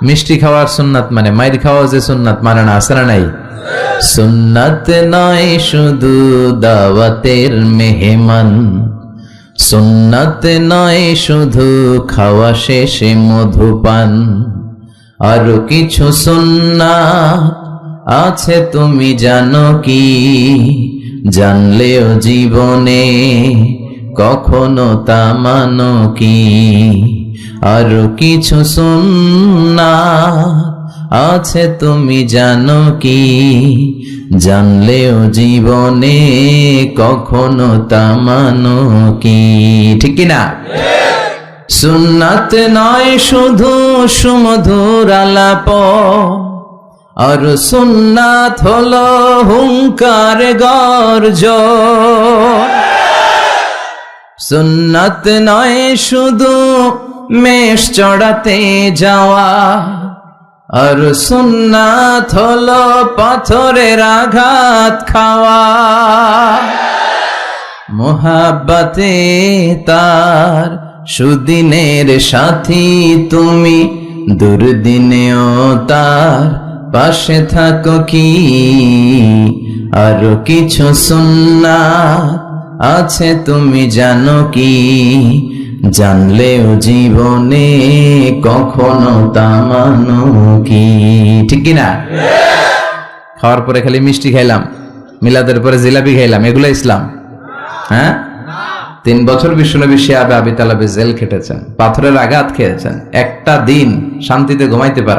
মিষ্টি খাওয়ার সুন্নাত মানে মাইর খাওয়া যে সুন্নাত মানে না, আছে না নাই? সুন্নাত নয় শুধু দাওয়াতের মেহমান, সুন্নাত নয় শুধু খাওয়া শেষে মধুপান, আরো কিছু সুন্নাত আছে তুমি জানো কি? জানলেও জীবনে কখনো তা মানো কি? আরো কিছু সুন্নাত আছে তুমি জানো কি? জানলেও জীবনে কখনো তা মানো কি? ঠিক কিনা? সুন্নাত নয় শুধু সুমধুর আলাপ, আর সুন্নাত হলো হুঙ্কার গর্জন। সুন্নাত নয় শুধু মেষ চড়াতে যাওয়া, আর সুন্নাত হলো পাথরের আঘাত খাওয়া। মোহাব্বতে তার সুদিনের সাথী তুমি, দুর্দিনেও তার পাশে থাকো কি? আরো কিছু সুন্নাত আছে তুমি জানো কি? জানলেও জীবনে কখনো তা মানো কি? ঠিক কিনা? খাওয়ার পরে খালি মিষ্টি খাইলাম, মিলাদের পরে জিলাপি খাইলাম, এগুলো ইসলাম? হ্যাঁ, 3 বছর বিশ্বনবী শিয়াবে আবি তালেবে জেল খেটেছেন, পাথরের আঘাত খেয়েছেন, একটা দিন শান্তিতে ঘুমাইতে পারেন।